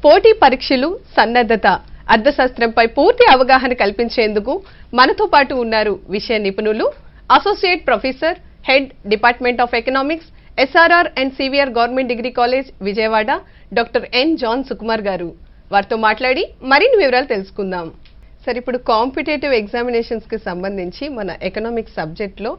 పోటీ పరీక్షలు సన్నద్ధత అర్థశాస్త్రంపై పూర్తి అవగాహన కల్పించేందుకు మనతో పాటు ఉన్నారు విషయ నిపుణులు associate professor head department of economics SRR and CVR government degree college Vijayawada doctor N John Sukumar గారు. వారితో మాట్లాడి మరిన్ని వివరాలు తెలుసుకుందాం. సరే, ఇప్పుడు కాంపిటేటివ్ ఎగ్జామినేషన్స్ కి సంబంధించి మన ఎకనామిక్స్ సబ్జెక్ట్ లో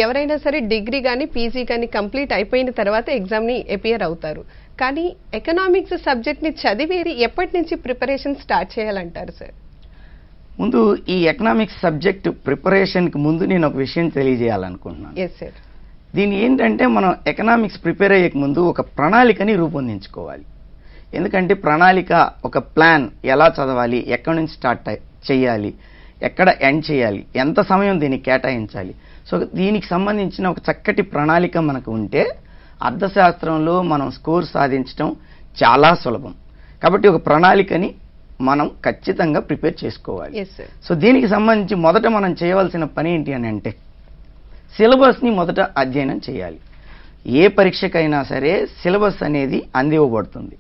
ఎవరైనా సరే డిగ్రీ కానీ పీజీ కానీ కంప్లీట్ అయిపోయిన తర్వాత ఎగ్జామ్ ని అపియర్ అవుతారు. కానీ ఎకనామిక్స్ సబ్జెక్ట్ ని చదివేది ఎప్పటి నుంచి ప్రిపరేషన్ స్టార్ట్ చేయాలంటారు సార్? ముందు ఈ ఎకనామిక్స్ సబ్జెక్ట్ ప్రిపరేషన్ కి ముందు నేను ఒక విషయం తెలియజేయాలనుకుంటున్నాను. Yes sir. దీని ఏంటంటే మనం ఎకనామిక్స్ ప్రిపేర్ అయ్యే ముందు ఒక ప్రణాళికని రూపొందించుకోవాలి. ఎందుకంటే ప్రణాళిక, ఒక ప్లాన్, ఎలా చదవాలి, ఎక్కడి నుంచి స్టార్ట్ చేయాలి, ఎక్కడ ఎండ్ చేయాలి, ఎంత సమయం దీనికి కేటాయించాలి. సో దీనికి సంబంధించిన ఒక చక్కటి ప్రణాళిక మనకు ఉంటే అర్థశాస్త్రంలో మనం స్కోర్ సాధించడం చాలా సులభం. కాబట్టి ఒక ప్రణాళికని మనం ఖచ్చితంగా ప్రిపేర్ చేసుకోవాలి. సో దీనికి సంబంధించి మొదట మనం చేయవలసిన పని ఏంటి అని అంటే సిలబస్ని మొదట అధ్యయనం చేయాలి. ఏ పరీక్షకైనా సరే సిలబస్ అనేది అందివ్వబడుతుంది.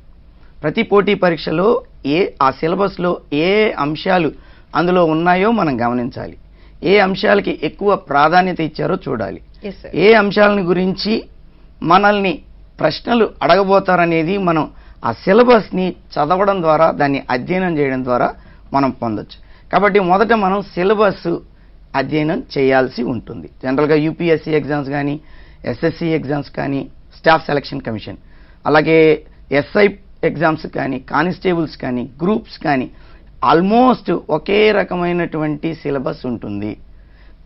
ప్రతి పోటీ పరీక్షలో ఆ సిలబస్లో ఏ అంశాలు అందులో ఉన్నాయో మనం గమనించాలి. ఏ అంశాలకి ఎక్కువ ప్రాధాన్యత ఇచ్చారో చూడాలి. ఏ అంశాలని గురించి మనల్ని ప్రశ్నలు అడగబోతారనేది మనం ఆ సిలబస్ని చదవడం ద్వారా, దాన్ని అధ్యయనం చేయడం ద్వారా మనం పొందొచ్చు. కాబట్టి మొదట మనం సిలబస్ అధ్యయనం చేయాల్సి ఉంటుంది. జనరల్గా యూపీఎస్సీ ఎగ్జామ్స్ కానీ, ఎస్ఎస్సి ఎగ్జామ్స్ కానీ, స్టాఫ్ సెలక్షన్ కమిషన్, అలాగే ఎస్ఐ ఎగ్జామ్స్ కానీ, కానిస్టేబుల్స్ కానీ, గ్రూప్స్ కానీ ఆల్మోస్ట్ ఒకే రకమైనటువంటి సిలబస్ ఉంటుంది.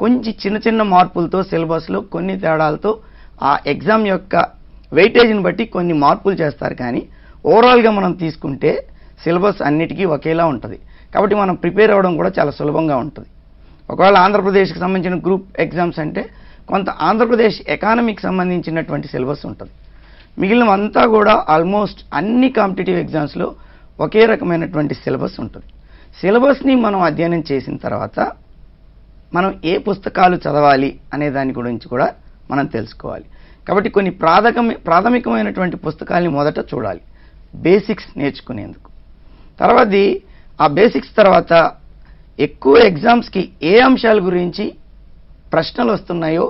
కొంచెం చిన్న చిన్న మార్పులతో సిలబస్లో కొన్ని తేడాలతో ఆ ఎగ్జామ్ యొక్క వెయిటేజ్ని బట్టి కొన్ని మార్పులు చేస్తారు. కానీ ఓవరాల్గా మనం తీసుకుంటే సిలబస్ అన్నిటికీ ఒకేలా ఉంటుంది. కాబట్టి మనం ప్రిపేర్ అవ్వడం కూడా చాలా సులభంగా ఉంటుంది. ఒకవేళ ఆంధ్రప్రదేశ్కి సంబంధించిన గ్రూప్ ఎగ్జామ్స్ అంటే కొంత ఆంధ్రప్రదేశ్ ఎకానమీకి సంబంధించినటువంటి సిలబస్ ఉంటుంది. మిగిలినవంతా కూడా ఆల్మోస్ట్ అన్ని కాంపిటేటివ్ ఎగ్జామ్స్లో ఒకే రకమైనటువంటి సిలబస్ ఉంటుంది. సిలబస్ని మనం అధ్యయనం చేసిన తర్వాత మనం ఏ పుస్తకాలు చదవాలి అనే దాని గురించి కూడా మనం తెలుసుకోవాలి. కాబట్టి కొన్ని ప్రాథమికమైనటువంటి పుస్తకాలని మొదట చూడాలి, బేసిక్స్ నేర్చుకునేందుకు. తర్వాత ఆ బేసిక్స్ తర్వాత ఎక్కువ ఎగ్జామ్స్కి ఏ అంశాల గురించి ప్రశ్నలు వస్తున్నాయో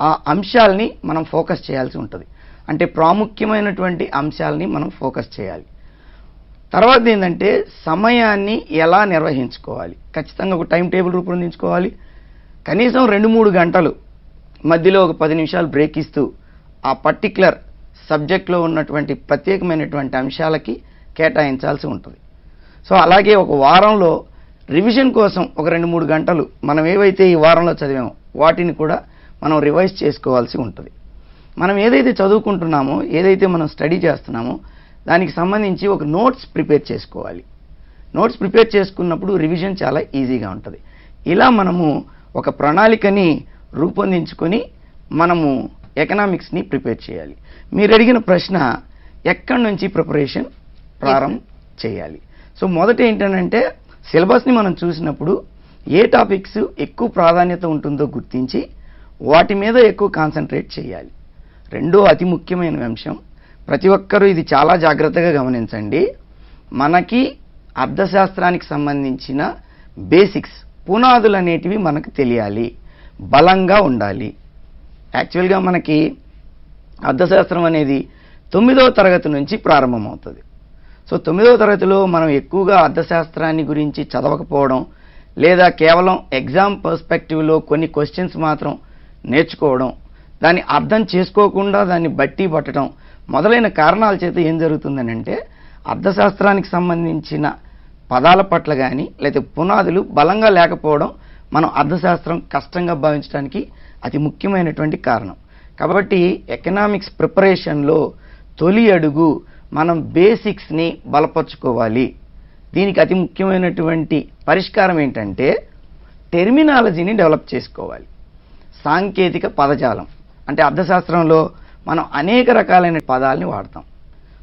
ఆ అంశాలని మనం ఫోకస్ చేయాల్సి ఉంటుంది. అంటే ప్రాముఖ్యమైనటువంటి అంశాలని మనం ఫోకస్ చేయాలి. తర్వాత ఏంటంటే సమయాన్ని ఎలా నిర్వహించుకోవాలి. ఖచ్చితంగా ఒక టైం టేబుల్ రూపొందించుకోవాలి. కనీసం 2-3 గంటలు మధ్యలో ఒక 10 నిమిషాలు బ్రేక్ ఇస్తూ ఆ పర్టిక్యులర్ సబ్జెక్ట్లో ఉన్నటువంటి ప్రత్యేకమైనటువంటి అంశాలకి కేటాయించాల్సి ఉంటుంది. సో అలాగే ఒక వారంలో రివిజన్ కోసం ఒక 2-3 గంటలు మనం ఏవైతే ఈ వారంలో చదివామో వాటిని కూడా మనం రివైజ్ చేసుకోవాల్సి ఉంటుంది. మనం ఏదైతే చదువుకుంటున్నామో, ఏదైతే మనం స్టడీ చేస్తున్నామో దానికి సంబంధించి ఒక నోట్స్ ప్రిపేర్ చేసుకోవాలి. నోట్స్ ప్రిపేర్ చేసుకున్నప్పుడు రివిజన్ చాలా ఈజీగా ఉంటుంది. ఇలా మనము ఒక ప్రణాళికని రూపొందించుకొని మనము ఎకనామిక్స్ని ప్రిపేర్ చేయాలి. మీరు అడిగిన ప్రశ్న, ఎక్కడి నుంచి ప్రిపరేషన్ ప్రారంభం చేయాలి? సో మొదట ఏంటంటే సిలబస్ని మనం చూసినప్పుడు ఏ టాపిక్స్ ఎక్కువ ప్రాధాన్యత ఉంటుందో గుర్తించి వాటి మీద ఎక్కువ కాన్సన్ట్రేట్ చేయాలి. రెండో అతి ముఖ్యమైన అంశం, ప్రతి ఒక్కరూ ఇది చాలా జాగ్రత్తగా గమనించండి. మనకి అర్థశాస్త్రానికి సంబంధించిన బేసిక్స్, పునాదులు అనేటివి మనకు తెలియాలి, బలంగా ఉండాలి. యాక్చువల్గా మనకి అర్థశాస్త్రం అనేది 9వ తరగతి నుంచి ప్రారంభమవుతుంది. సో 9వ తరగతిలో మనం ఎక్కువగా అర్థశాస్త్రాన్ని గురించి చదవకపోవడం, లేదా కేవలం ఎగ్జామ్ పర్స్పెక్టివ్లో కొన్ని క్వశ్చన్స్ మాత్రం నేర్చుకోవడం, దాన్ని అర్థం చేసుకోకుండా దాన్ని బట్టి పట్టడం మొదలైన కారణాల చేత ఏం జరుగుతుందని అంటే అర్థశాస్త్రానికి సంబంధించిన పదాల పట్ల కానీ లేదా పునాదులు బలంగా లేకపోవడం మనం అర్థశాస్త్రం కష్టంగా భావించడానికి అతి ముఖ్యమైనటువంటి కారణం. కాబట్టి ఎకనామిక్స్ ప్రిపరేషన్లో తొలి అడుగు మనం బేసిక్స్ని బలపరుచుకోవాలి. దీనికి అతి ముఖ్యమైనటువంటి పరిష్కారం ఏంటంటే టెర్మినాలజీని డెవలప్ చేసుకోవాలి. సాంకేతిక పదజాలం అంటే అర్థశాస్త్రంలో మనం అనేక రకాలైన పదాలని వాడతాం.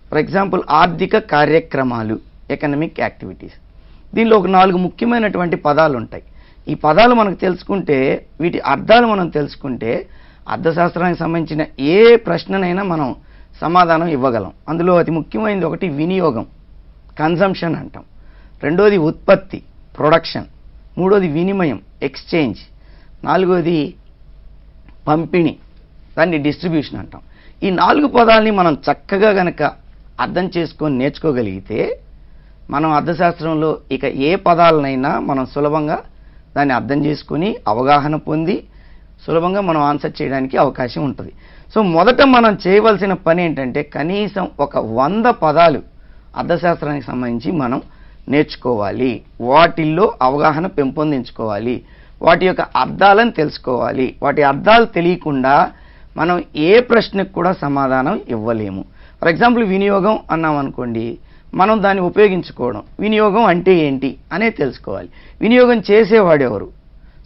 ఫర్ ఎగ్జాంపుల్ ఆర్థిక కార్యక్రమాలు, ఎకనమిక్ యాక్టివిటీస్. దీనిలో ఒక 4 ముఖ్యమైనటువంటి పదాలు ఉంటాయి. ఈ పదాలు మనకు తెలుసుకుంటే, వీటి అర్థాలు మనం తెలుసుకుంటే అర్థశాస్త్రానికి సంబంధించిన ఏ ప్రశ్ననైనా మనం సమాధానం ఇవ్వగలం. అందులో అతి ముఖ్యమైనది ఒకటి వినియోగం, కన్జంప్షన్ అంటాం, రెండోది ఉత్పత్తి ప్రొడక్షన్, మూడోది వినిమయం ఎక్స్చేంజ్, నాలుగోది పంపిణీ దాన్ని డిస్ట్రిబ్యూషన్ అంటాం. ఈ 4 పదాలని మనం చక్కగా గనక అర్థం చేసుకొని నేర్చుకోగలిగితే మనం అర్థశాస్త్రంలో ఇక ఏ పదాలనైనా మనం సులభంగా దాన్ని అర్థం చేసుకుని అవగాహన పొంది సులభంగా మనం ఆన్సర్ చేయడానికి అవకాశం ఉంటుంది. సో మొదట మనం చేయవలసిన పని ఏంటంటే కనీసం ఒక 100 పదాలు అర్థశాస్త్రానికి సంబంధించి మనం నేర్చుకోవాలి, వాటిల్లో అవగాహన పెంపొందించుకోవాలి, వాటి యొక్క అర్థాలను తెలుసుకోవాలి. వాటి అర్థాలు తెలియకుండా మనం ఏ ప్రశ్నకు కూడా సమాధానం ఇవ్వలేము. ఫర్ ఎగ్జాంపుల్ వినియోగం అన్నాం అనుకోండి, మనం దాన్ని ఉపయోగించుకోవడం, వినియోగం అంటే ఏంటి అనేది తెలుసుకోవాలి. వినియోగం చేసేవాడెవరు?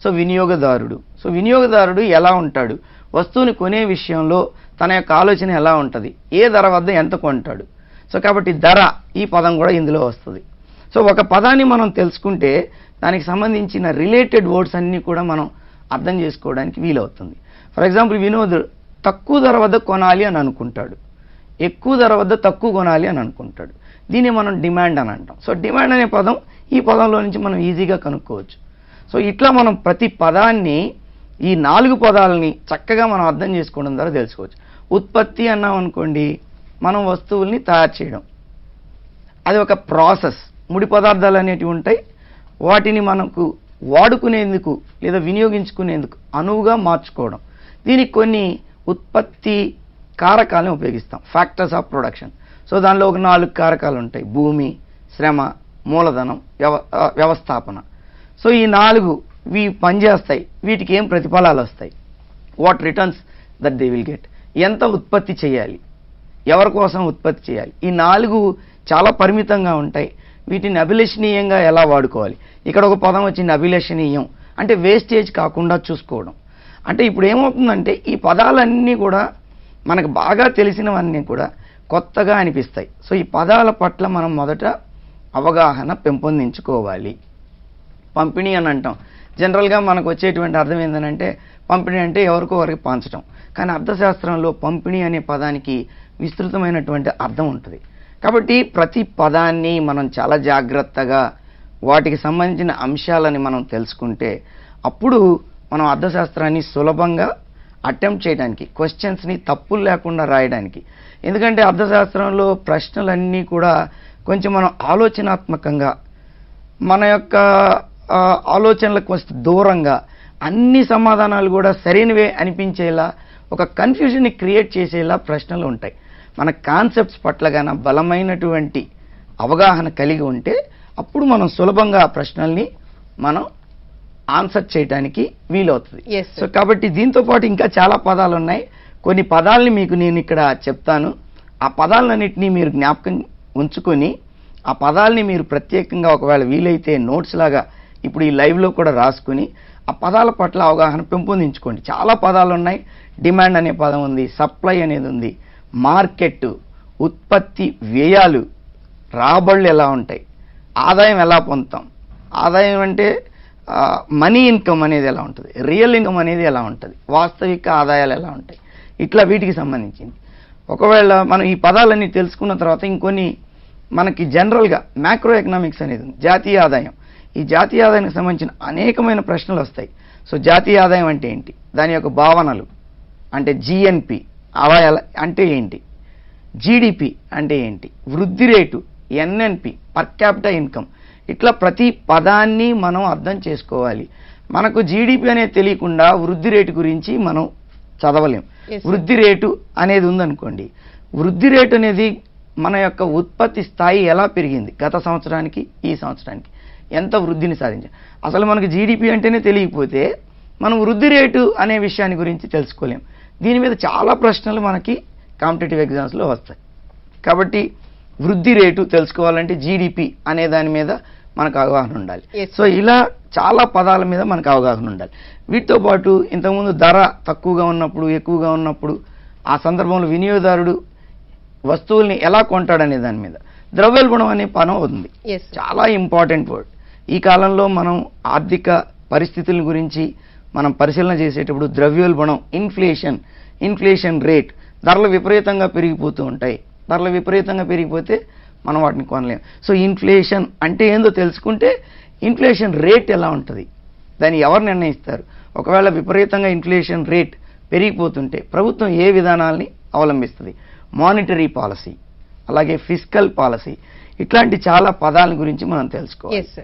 సో వినియోగదారుడు. సో వినియోగదారుడు ఎలా ఉంటాడు? వస్తువుని కొనే విషయంలో తన యొక్క ఆలోచన ఎలా ఉంటుంది? ఏ ధర వద్ద ఎంత కొంటాడు? సో కాబట్టి ధర ఈ పదం కూడా ఇందులో వస్తుంది. సో ఒక పదాన్ని మనం తెలుసుకుంటే దానికి సంబంధించిన రిలేటెడ్ వర్డ్స్ అన్నీ కూడా మనం అర్థం చేసుకోవడానికి వీలవుతుంది. ఫర్ ఎగ్జాంపుల్ వినోదుడు తక్కువ ధర వద్ద కొనాలి అని అనుకుంటాడు, ఎక్కువ ధర వద్ద తక్కువ కొనాలి అని అనుకుంటాడు. దీన్ని మనం డిమాండ్ అని అంటాం. సో డిమాండ్ అనే పదం ఈ పదంలో నుంచి మనం ఈజీగా కనుక్కోవచ్చు. సో ఇట్లా మనం ప్రతి పదాన్ని ఈ 4 పదాలని చక్కగా మనం అర్థం చేసుకోవడం ద్వారా తెలుసుకోవచ్చు. ఉత్పత్తి అన్నాం అనుకోండి, మనం వస్తువుల్ని తయారు చేయడం, అది ఒక ప్రాసెస్. ముడి పదార్థాలు అనేటివి ఉంటాయి, వాటిని మనకు వాడుకునేందుకు లేదా వినియోగించుకునేందుకు అనువుగా మార్చుకోవడం. దీనికి కొన్ని ఉత్పత్తి కారకాలను ఉపయోగిస్తాం, ఫ్యాక్టర్స్ ఆఫ్ ప్రొడక్షన్. సో దానిలో ఒక 4 కారకాలు ఉంటాయి: భూమి, శ్రమ, మూలధనం, వ్యవస్థాపన. సో ఈ 4 పనిచేస్తాయి, వీటికి ఏం ప్రతిఫలాలు వస్తాయి, what returns that they will get, ఎంత ఉత్పత్తి చేయాలి, ఎవరి కోసం ఉత్పత్తి చేయాలి. ఈ 4 చాలా పరిమితంగా ఉంటాయి. వీటిని అభిలషణీయంగా ఎలా వాడుకోవాలి. ఇక్కడ ఒక పదం వచ్చింది అభిలషణీయం, అంటే వేస్టేజ్ కాకుండా చూసుకోవడం. అంటే ఇప్పుడు ఏమవుతుందంటే ఈ పదాలన్నీ కూడా మనకు బాగా తెలిసినవన్నీ కూడా కొత్తగా అనిపిస్తాయి. సో ఈ పదాల పట్ల మనం మొదట అవగాహన పెంపొందించుకోవాలి. పంపిణీ అని అంటాం. జనరల్గా మనకు వచ్చేటువంటి అర్థం ఏంటంటే పంపిణీ అంటే ఎవరికో వరకు పంచడం. కానీ అర్థశాస్త్రంలో పంపిణీ అనే పదానికి విస్తృతమైనటువంటి అర్థం ఉంటుంది. కాబట్టి ప్రతి పదాన్ని మనం చాలా జాగ్రత్తగా వాటికి సంబంధించిన అంశాలని మనం తెలుసుకుంటే అప్పుడు మనం అర్థశాస్త్రాన్ని సులభంగా అటెంప్ట్ చేయడానికి, క్వశ్చన్స్ని తప్పులు లేకుండా రాయడానికి. ఎందుకంటే అర్థశాస్త్రంలో ప్రశ్నలన్నీ కూడా కొంచెం మనం ఆలోచనాత్మకంగా మన యొక్క ఆలోచనలకు వస్తే దూరంగా అన్ని సమాధానాలు కూడా సరైనవే అనిపించేలా ఒక కన్ఫ్యూజన్ని క్రియేట్ చేసేలా ప్రశ్నలు ఉంటాయి. మన కాన్సెప్ట్స్ పట్ల గాన బలమైనటువంటి అవగాహన కలిగి ఉంటే అప్పుడు మనం సులభంగా ఆ ప్రశ్నల్ని మనం ఆన్సర్ చేయడానికి వీలవుతుంది. సో కాబట్టి దీంతో పాటు ఇంకా చాలా పదాలు ఉన్నాయి. కొన్ని పదాలని మీకు నేను ఇక్కడ చెప్తాను. ఆ పదాలన్నింటినీ మీరు జ్ఞాపకం ఉంచుకొని ఆ పదాలని మీరు ప్రత్యేకంగా ఒకవేళ వీలైతే నోట్స్ లాగా ఇప్పుడు ఈ లైవ్లో కూడా రాసుకుని ఆ పదాల పట్ల అవగాహన పెంపొందించుకోండి. చాలా పదాలు ఉన్నాయి. డిమాండ్ అనే పదం ఉంది, సప్లై అనేది ఉంది, మార్కెట్, ఉత్పత్తి, వ్యయాలు, రాబడులు ఎలా ఉంటాయి, ఆదాయం ఎలా పొందుతాం, ఆదాయం అంటే మనీ ఇన్కమ్ అనేది ఎలా ఉంటుంది, రియల్ ఇన్కమ్ అనేది ఎలా ఉంటుంది, వాస్తవిక ఆదాయాలు ఎలా ఉంటాయి, ఇట్లా వీటికి సంబంధించింది. ఒకవేళ మనం ఈ పదాలన్నీ తెలుసుకున్న తర్వాత ఇంకొన్ని మనకి జనరల్గా మ్యాక్రో ఎకనామిక్స్ అనేది ఉంది, జాతీయ ఆదాయం. ఈ జాతీయ ఆదాయానికి సంబంధించిన అనేకమైన ప్రశ్నలు వస్తాయి. సో జాతీయ ఆదాయం అంటే ఏంటి, దాని యొక్క భావనలు అంటే జిఎన్పి ఆదాయాల అంటే ఏంటి, జీడిపి అంటే ఏంటి, వృద్ధి rate NNP per capital income, ఇట్లా ప్రతి పదాన్ని మనం అర్థం చేసుకోవాలి. మనకు జీడిపి అనేది తెలియకుండా వృద్ధి రేటు గురించి మనం చదవలేం. వృద్ధి రేటు అనేది ఉందనుకోండి, వృద్ధి రేటు అనేది మన యొక్క ఉత్పత్తి స్థాయి ఎలా పెరిగింది గత సంవత్సరానికి ఈ సంవత్సరానికి, ఎంత వృద్ధిని సాధించాం. అసలు మనకు జీడిపి అంటేనే తెలియకపోతే మనం వృద్ధి రేటు అనే విషయాన్ని గురించి తెలుసుకోలేం. దీని మీద చాలా ప్రశ్నలు మనకి కాంపిటేటివ్ ఎగ్జామ్స్లో వస్తాయి. కాబట్టి వృద్ధి రేటు తెలుసుకోవాలంటే జీడిపి అనే దాని మీద మనకు అవగాహన ఉండాలి. సో ఇలా చాలా పదాల మీద మనకు అవగాహన ఉండాలి. వీటితో పాటు ఇంతకుముందు ధర తక్కువగా ఉన్నప్పుడు ఎక్కువగా ఉన్నప్పుడు ఆ సందర్భంలో వినియోగదారుడు వస్తువుల్ని ఎలా కొంటాడనే దాని మీద ద్రవ్యోల్బణం అనే పదం ఉంది. చాలా ఇంపార్టెంట్ వర్డ్. ఈ కాలంలో మనం ఆర్థిక పరిస్థితుల గురించి మనం పరిశీలన చేసేటప్పుడు ద్రవ్యోల్బణం, ఇన్ఫ్లేషన్ రేట్, ధరలు విపరీతంగా పెరిగిపోతూ ఉంటాయి. ధరలు విపరీతంగా పెరిగిపోతే మనం వాటిని కొనలేం. సో ఇన్ఫ్లేషన్ అంటే ఏందో తెలుసుకుంటే ఇన్ఫ్లేషన్ రేట్ ఎలా ఉంటుంది, దాన్ని ఎవరు నిర్ణయిస్తారు, ఒకవేళ విపరీతంగా ఇన్ఫ్లేషన్ రేట్ పెరిగిపోతుంటే ప్రభుత్వం ఏ విధానాల్ని అవలంబిస్తుంది, మానిటరీ పాలసీ, అలాగే ఫిస్కల్ పాలసీ, ఇట్లాంటి చాలా పదాల గురించి మనం తెలుసుకోవాలి. Yes sir.